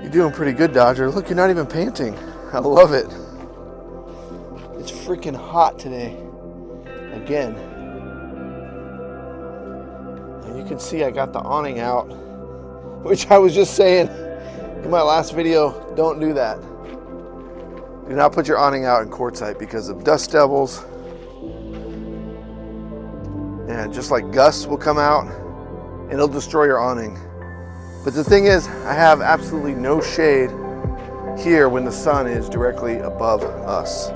You're doing pretty good, Dodger. Look, you're not even panting. I love it. It's freaking hot today. Again. And you can see I got the awning out, which I was just saying in my last video, don't do that. Do not put your awning out in Quartzsite because of dust devils. And just like gusts will come out and it'll destroy your awning. But the thing is, I have absolutely no shade here when the sun is directly above us.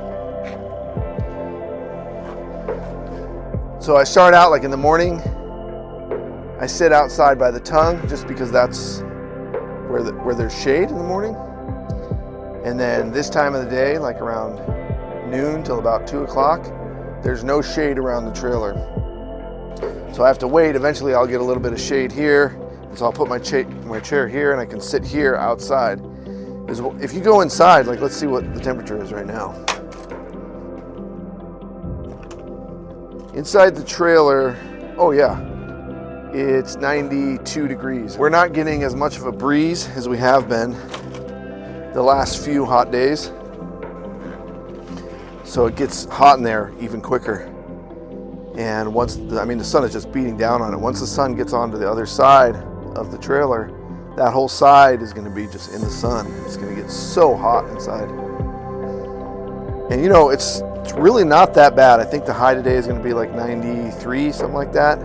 So I start out like in the morning, I sit outside by the tongue just because that's where there's shade in the morning. And then this time of the day, like around noon till about 2 o'clock, there's no shade around the trailer. So I have to wait. Eventually I'll get a little bit of shade here. So I'll put my chair here and I can sit here outside. If you go inside, like let's see what the temperature is right now. Inside the trailer, oh yeah, it's 92 degrees. We're not getting as much of a breeze as we have been the last few hot days. So it gets hot in there even quicker. And once, the sun is just beating down on it. Once the sun gets onto the other side of the trailer, that whole side is going to be just in the sun. It's going to get so hot inside. And you know, it's really not that bad. I think the high today is going to be like 93, something like that.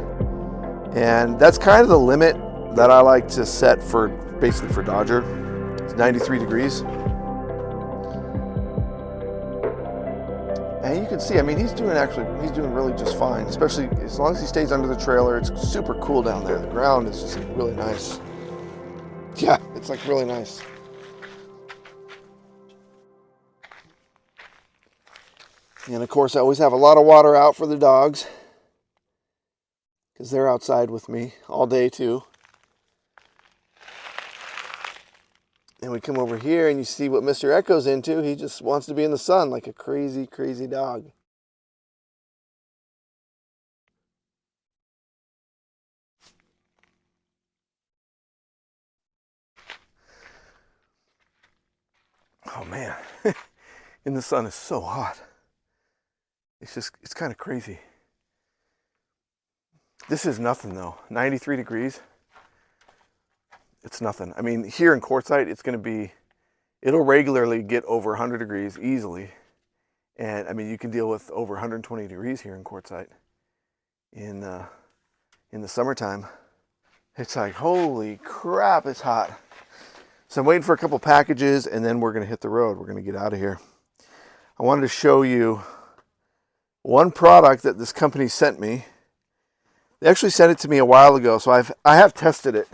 And that's kind of the limit that I like to set for, basically for Dodger. It's 93 degrees. And you can see, he's doing really just fine, especially as long as he stays under the trailer. It's super cool down there. The ground is just really nice. Yeah, it's like really nice. And of course, I always have a lot of water out for the dogs because they're outside with me all day too. And we come over here and you see what Mr. Echo's into. He just wants to be in the sun like a crazy, crazy dog. Oh man, in the sun is so hot. It's kind of crazy. This is nothing though, 93 degrees. It's nothing. Here in Quartzsite, it'll regularly get over 100 degrees easily. And you can deal with over 120 degrees here in Quartzsite. In the summertime, it's like, holy crap, it's hot. So I'm waiting for a couple packages and then we're gonna hit the road. We're gonna get out of here. I wanted to show you one product that this company sent me. They actually sent it to me a while ago, so I have tested it.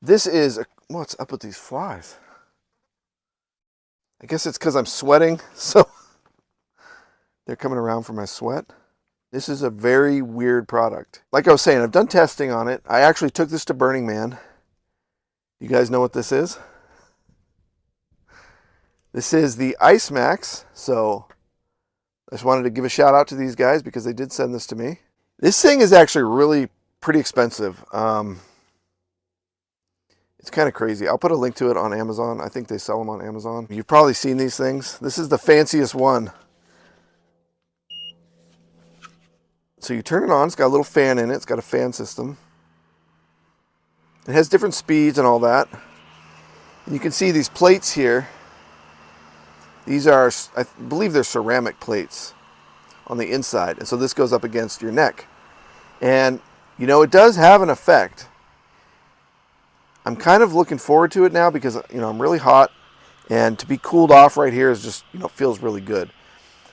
This is, what's up with these flies? I guess it's because I'm sweating, so they're coming around for my sweat. This is a very weird product. Like I was saying, I've done testing on it. I actually took this to Burning Man. You guys know what this is? This is the Ice Max, so I just wanted to give a shout out to these guys because they did send this to me. This thing is actually really pretty expensive. It's kind of crazy. I'll put a link to it on Amazon. I think they sell them on Amazon. You've probably seen these things. This is the fanciest one. So you turn it on. It's got a little fan in it. It's got a fan system. It has different speeds and all that. And you can see these plates here. These are, I believe they're ceramic plates on the inside. And so this goes up against your neck. And, you know, it does have an effect. I'm kind of looking forward to it now because, you know, I'm really hot. And to be cooled off right here is just, you know, feels really good.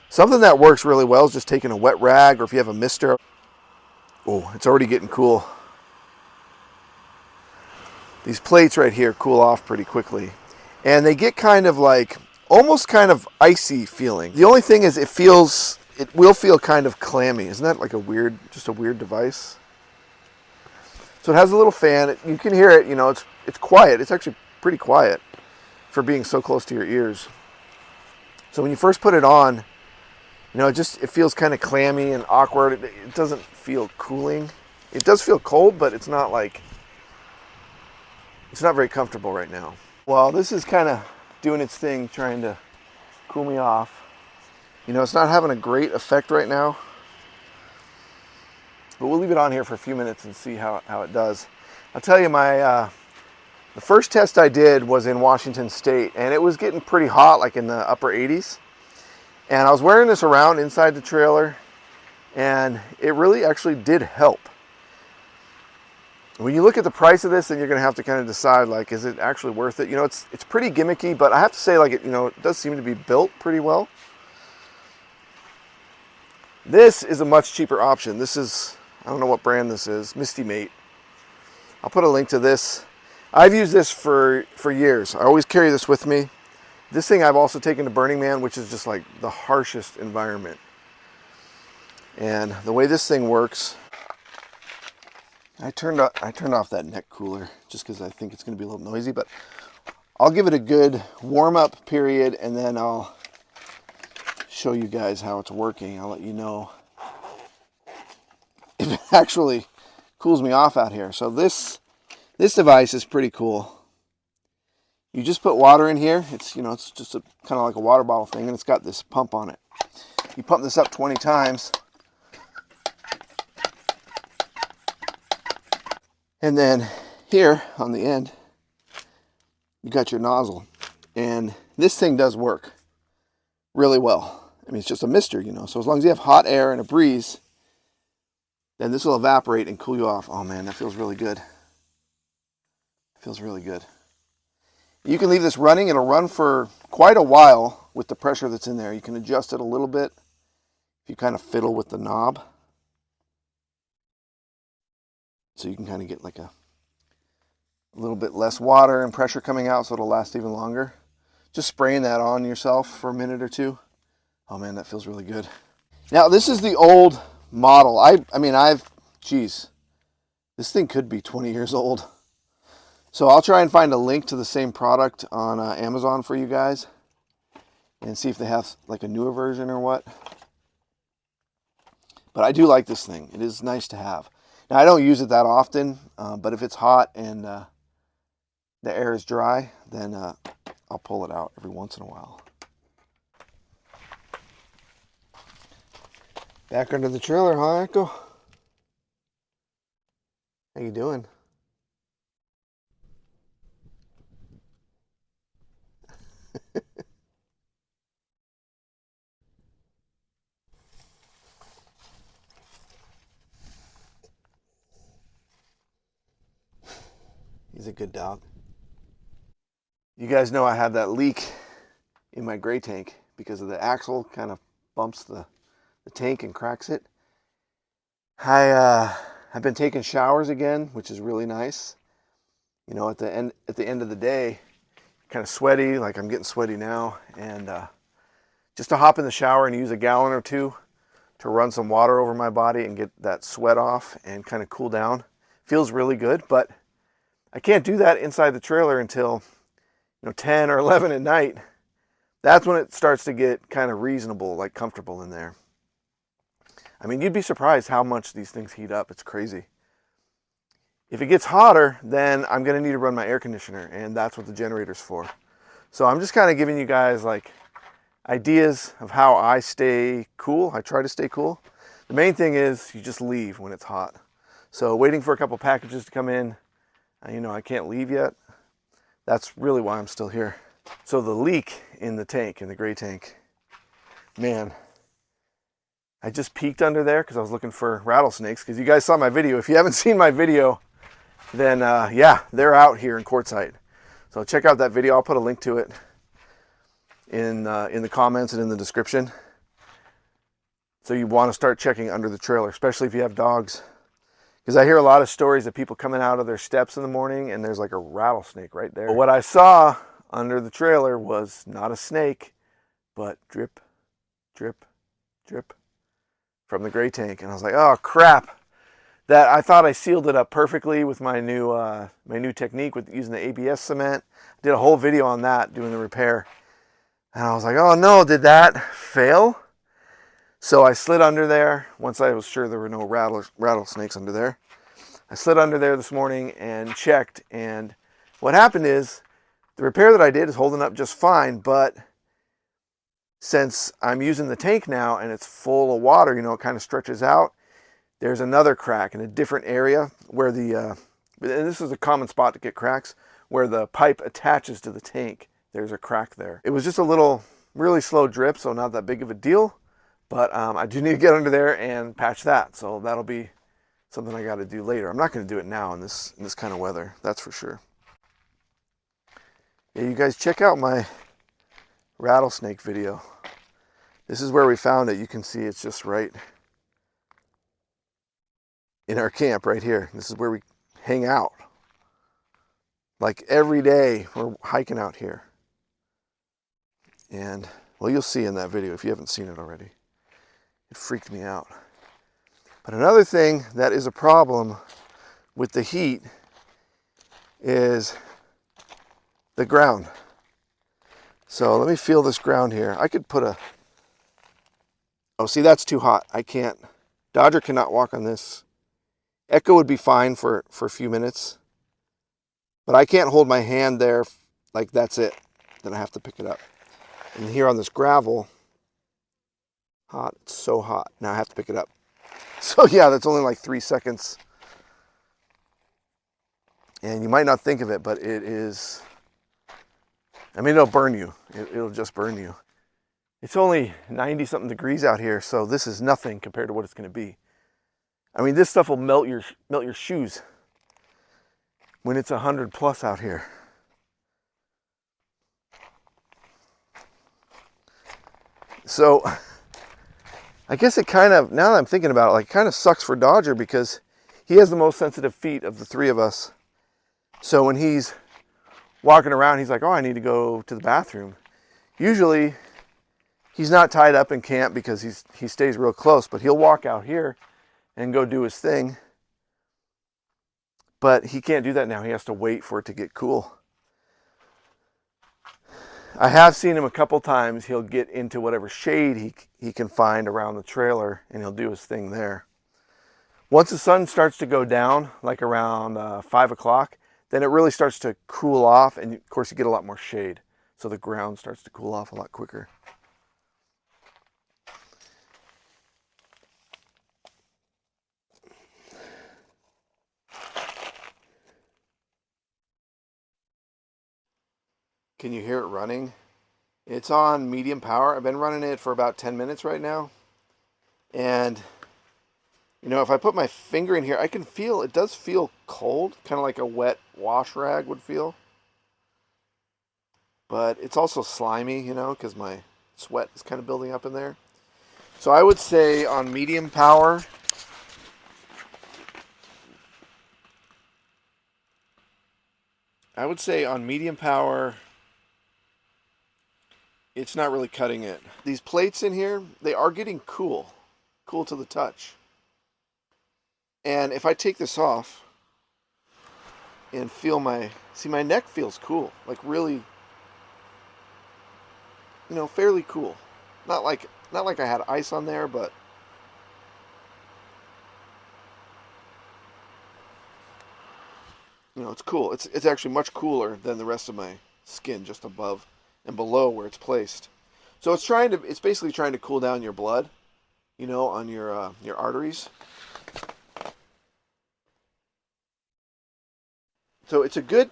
Something that works really well is just taking a wet rag, or if you have a mister. Oh, it's already getting cool. These plates right here cool off pretty quickly. And they get kind of like, almost kind of icy feeling. The only thing is it will feel kind of clammy. Isn't that like just a weird device? So it has a little fan. You can hear it, you know, it's quiet. It's actually pretty quiet for being so close to your ears. So when you first put it on, You know, it feels kind of clammy and awkward. It doesn't feel cooling. It does feel cold, but it's not very comfortable right now. Well, this is kind of doing its thing, trying to cool me off. You know, it's not having a great effect right now, but we'll leave it on here for a few minutes and see how it does. I'll tell you, the first test I did was in Washington State, and it was getting pretty hot, like in the upper 80s. And I was wearing this around inside the trailer, and it really actually did help. When you look at the price of this, then you're going to have to kind of decide, like, is it actually worth it? You know, it's pretty gimmicky, but I have to say, like, it does seem to be built pretty well. This is a much cheaper option. This is, I don't know what brand this is, Misty Mate. I'll put a link to this. I've used this for years. I always carry this with me. This thing I've also taken to Burning Man, which is just like the harshest environment. And the way this thing works, I turned off that neck cooler just because I think it's going to be a little noisy, but I'll give it a good warm-up period, and then I'll show you guys how it's working. I'll let you know if it actually cools me off out here. So this device is pretty cool. You just put water in here. It's just a kind of like a water bottle thing, and it's got this pump on it. You pump this up 20 times, and then here on the end, you got your nozzle, and this thing does work really well. I mean, it's just a mister, so as long as you have hot air and a breeze, then this will evaporate and cool you off. Oh man, that feels really good. It feels really good. You can leave this running. It'll run for quite a while with the pressure that's in there. You can adjust it a little bit if you kind of fiddle with the knob. So you can kind of get like a little bit less water and pressure coming out, so it'll last even longer. Just spraying that on yourself for a minute or two. Oh man, that feels really good. Now this is the old model. Geez, this thing could be 20 years old. So I'll try and find a link to the same product on Amazon for you guys and see if they have like a newer version or what. But I do like this thing. It is nice to have. Now I don't use it that often, but if it's hot and the air is dry, then I'll pull it out every once in a while. Back under the trailer, huh, Echo? How you doing? He's a good dog. You guys know I have that leak in my gray tank because of the axle kind of bumps the tank and cracks it. I've been taking showers again, which is really nice. You know, at the end of the day, kind of sweaty, like I'm getting sweaty now, and just to hop in the shower and use a gallon or two to run some water over my body and get that sweat off and kind of cool down feels really good. But I can't do that inside the trailer until 10 or 11 at night. That's when it starts to get kind of reasonable, like comfortable in there. I mean, you'd be surprised how much these things heat up. It's crazy. If it gets hotter, then I'm going to need to run my air conditioner, and that's what the generator's for. So I'm just kind of giving you guys like ideas of how I stay cool. I try to stay cool. The main thing is you just leave when it's hot. So waiting for a couple packages to come in, I can't leave yet. That's really why I'm still here. So the leak in the tank, in the gray tank, man, I just peeked under there because I was looking for rattlesnakes, because you guys saw my video. If you haven't seen my video, then yeah, they're out here in Quartzsite. So check out that video. I'll put a link to it in the comments and in the description. So you want to start checking under the trailer, especially if you have dogs. Because I hear a lot of stories of people coming out of their steps in the morning and there's like a rattlesnake right there. But what I saw under the trailer was not a snake, but drip, drip, drip from the gray tank. And I was like, oh crap. That I thought I sealed it up perfectly with my new technique with using the ABS cement. I did a whole video on that, doing the repair. And I was like, oh no, did that fail? So I slid under there once I was sure there were no rattlesnakes under there. I slid under there this morning and checked, and what happened is the repair that I did is holding up just fine, but since I'm using the tank now and it's full of water, you know, it kind of stretches out, there's another crack in a different area where the, and this is a common spot to get cracks, where the pipe attaches to the tank. There's a crack there. It was just a little, really slow drip, so not that big of a deal, but I do need to get under there and patch that, so that'll be something I got to do later. I'm not going to do it now in this kind of weather, that's for sure. Yeah, you guys check out my rattlesnake video. This is where we found it. You can see it's just right in our camp right here. This is where we hang out. Like every day we're hiking out here. And well, you'll see in that video if you haven't seen it already. It freaked me out. But another thing that is a problem with the heat is the ground. So let me feel this ground here. I could put a, oh, see, that's too hot. I can't, Dodger cannot walk on this. Echo would be fine for a few minutes, but I can't hold my hand there like that's it. Then I have to pick it up. And here on this gravel, hot, it's so hot. Now I have to pick it up. So yeah, that's only like 3 seconds. And you might not think of it, but it is, I mean, it'll burn you. It'll just burn you. It's only 90 something degrees out here, so this is nothing compared to what it's going to be. I mean, this stuff will melt your shoes when it's 100 plus out here. So I guess it kind of, now that I'm thinking about it, like kind of sucks for Dodger because he has the most sensitive feet of the three of us. So when he's walking around, he's like, oh, I need to go to the bathroom. Usually he's not tied up in camp because he stays real close, but he'll walk out here and go do his thing. But he can't do that now. He has to wait for it to get cool. I have seen him a couple times. He'll get into whatever shade he can find around the trailer and he'll do his thing there. Once the sun starts to go down, like around 5 o'clock, then it really starts to cool off, and of course you get a lot more shade. So the ground starts to cool off a lot quicker. Can you hear it running? It's on medium power. I've been running it for about 10 minutes right now. And you know, if I put my finger in here, I can feel, it does feel cold, kind of like a wet wash rag would feel. But it's also slimy, you know, because my sweat is kind of building up in there. So I would say on medium power, it's not really cutting it. These plates in here, they are getting cool to the touch. And if I take this off and feel my neck feels cool, like really, you know, fairly cool. Not like I had ice on there, but you know, it's cool. It's actually much cooler than the rest of my skin just above and below where it's placed. So it's basically trying to cool down your blood, you know, on your arteries. So it's a good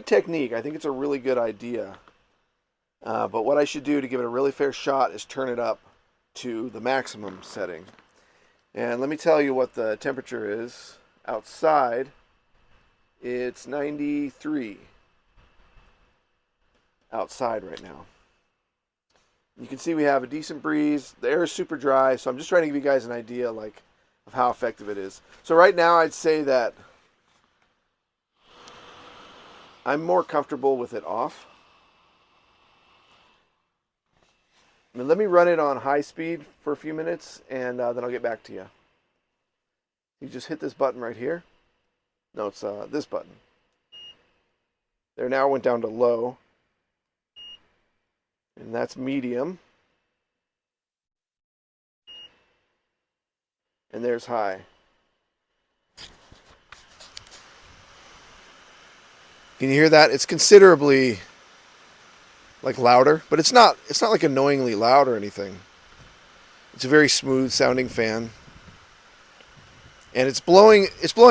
technique. I think it's a really good idea. But what I should do to give it a really fair shot is turn it up to the maximum setting. And let me tell you what the temperature is outside. It's 93 outside right now. You can see we have a decent breeze. The air is super dry, so I'm just trying to give you guys an idea like of how effective it is. So right now I'd say that I'm more comfortable with it off. I mean, let me run it on high speed for a few minutes and then I'll get back to you. You just hit this button right here. No, it's this button. There, now went down to low. And that's medium. and there's high. Can you hear that? It's considerably like louder, but it's not like annoyingly loud or anything. It's a very smooth sounding fan. And it's blowing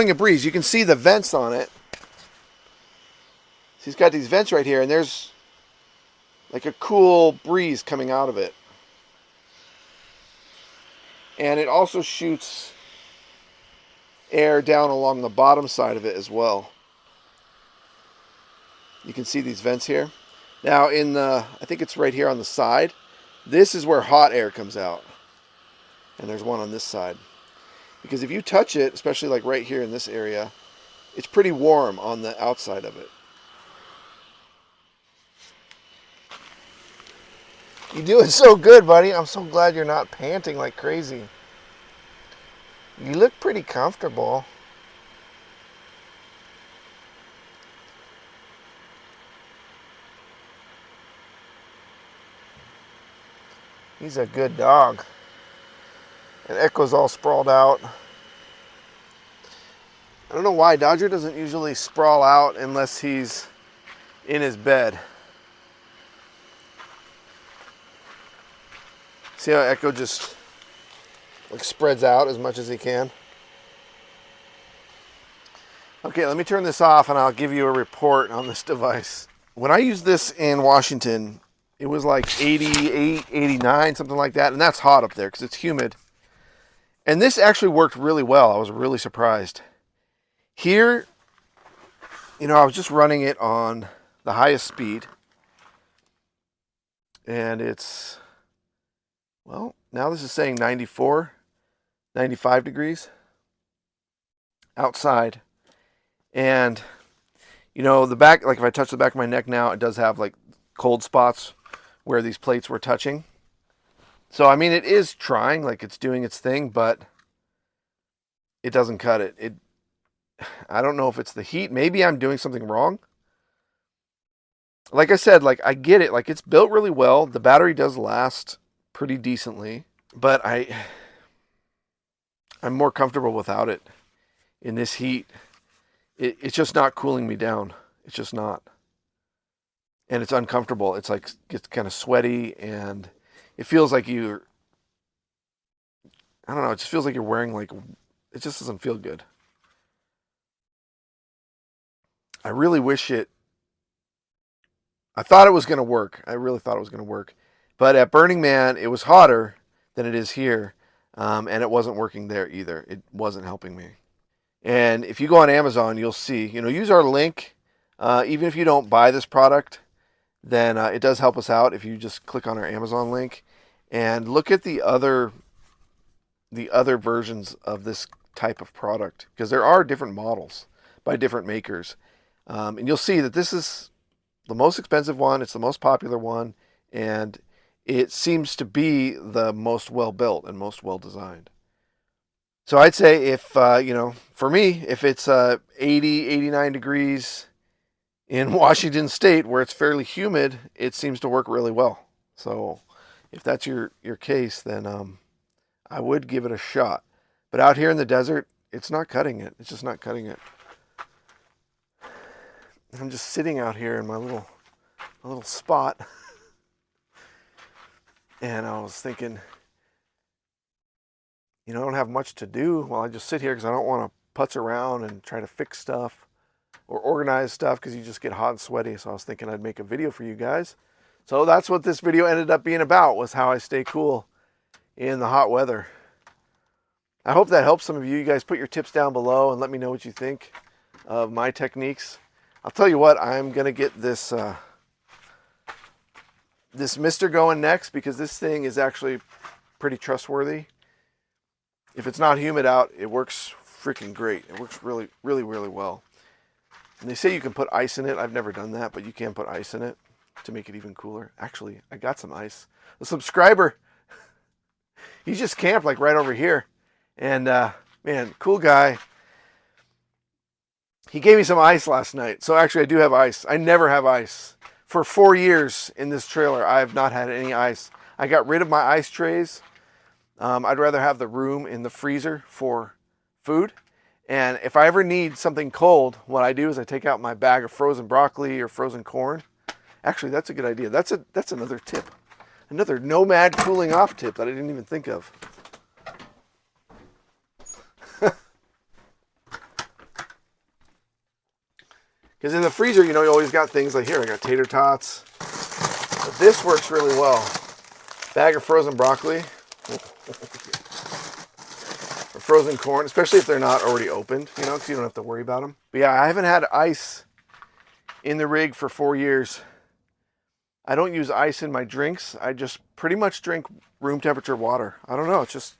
a breeze. You can see the vents on it. So he's got these vents right here, and there's like a cool breeze coming out of it. And it also shoots air down along the bottom side of it as well. You can see these vents here. Now I think it's right here on the side. This is where hot air comes out. And there's one on this side. Because if you touch it, especially like right here in this area, it's pretty warm on the outside of it. You're doing so good, buddy. I'm so glad you're not panting like crazy. You look pretty comfortable. He's a good dog. And Echo's all sprawled out. I don't know why Dodger doesn't usually sprawl out unless he's in his bed. See how Echo just like spreads out as much as he can? Okay, let me turn this off and I'll give you a report on this device. When I used this in Washington, it was like 88, 89, something like that. And that's hot up there because it's humid. And this actually worked really well. I was really surprised. Here, I was just running it on the highest speed. And it's, well, now this is saying 94, 95 degrees outside. And, the back, like if I touch the back of my neck now, it does have like cold spots where these plates were touching. So, I mean, it is trying, like it's doing its thing, but it doesn't cut it. I don't know if it's the heat. Maybe I'm doing something wrong. Like I said, like I get it. Like it's built really well. The battery does last pretty decently, but I'm more comfortable without it in this heat. It's just not cooling me down. It's just not. And it's uncomfortable. It's like, gets kind of sweaty and it feels like I don't know, it just feels like you're wearing like, it just doesn't feel good. I really wish I thought it was going to work. I really thought it was going to work. But at Burning Man, it was hotter than it is here. And it wasn't working there either. It wasn't helping me. And if you go on Amazon, you'll see, use our link. Even if you don't buy this product, then it does help us out if you just click on our Amazon link and look at the other versions of this type of product, because there are different models by different makers. And you'll see that this is the most expensive one. It's the most popular one. And it seems to be the most well-built and most well-designed. So I'd say if, for me, if it's 80, 89 degrees in Washington State where it's fairly humid, it seems to work really well. So if that's your case, then I would give it a shot. But out here in the desert, it's not cutting it. It's just not cutting it. I'm just sitting out here in my little spot. And I was thinking, I don't have much to do while I just sit here because I don't want to putz around and try to fix stuff or organize stuff because you just get hot and sweaty. So I was thinking I'd make a video for you guys. So that's what this video ended up being about, was how I stay cool in the hot weather. I hope that helps some of you. You guys put your tips down below and let me know what you think of my techniques. I'll tell you what, I'm going to get this this mister going next, because this thing is actually pretty trustworthy. If it's not humid out, it works freaking great. It works really, really, really well. And they say you can put ice in it. I've never done that, but you can put ice in it to make it even cooler. Actually, I got some ice. A subscriber, he just camped like right over here. And man, cool guy. He gave me some ice last night. So actually I do have ice. I never have ice. For 4 years in this trailer, I have not had any ice. I got rid of my ice trays I'd rather have the room in the freezer for food. And if I ever need something cold, what I do is I take out my bag of frozen broccoli or frozen corn. Actually, that's a good idea. That's another tip. Another Nomad cooling off tip that I didn't even think of. Because in the freezer, you know, you always got things like here, I got tater tots. But this works really well. Bag of frozen broccoli. Or frozen corn, especially if they're not already opened, you know, because you don't have to worry about them. But yeah, I haven't had ice in the rig for 4 years. I don't use ice in my drinks. I just pretty much drink room temperature water. I don't know, it's just...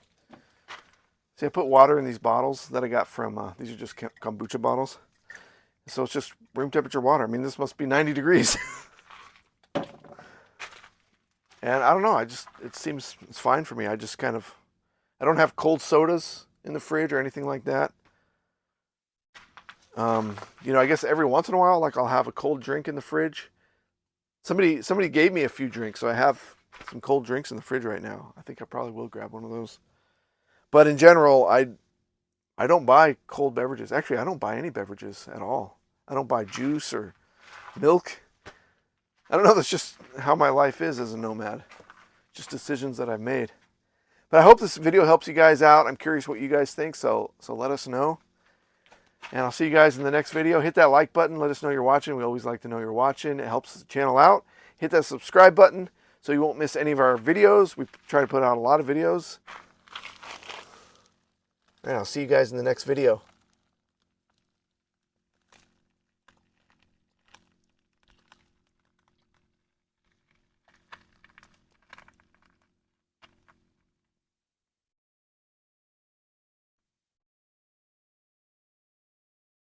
See, I put water in these bottles that I got from, these are just kombucha bottles. So it's just room temperature water. I mean, this must be 90 degrees. And I don't know, it seems, it's fine for me. I just kind of, I don't have cold sodas in the fridge or anything like that. You know, I guess every once in a while, like I'll have a cold drink in the fridge. Somebody gave me a few drinks, so I have some cold drinks in the fridge right now. I think I probably will grab one of those. But in general, I don't buy cold beverages. Actually, I don't buy any beverages at all. I don't buy juice or milk. I don't know, that's just how my life is as a nomad. Just decisions that I've made. But I hope this video helps you guys out. I'm curious what you guys think, so let us know. And I'll see you guys in the next video. Hit that like button. Let us know you're watching. We always like to know you're watching. It helps the channel out. Hit that subscribe button so you won't miss any of our videos. We try to put out a lot of videos. And I'll see you guys in the next video.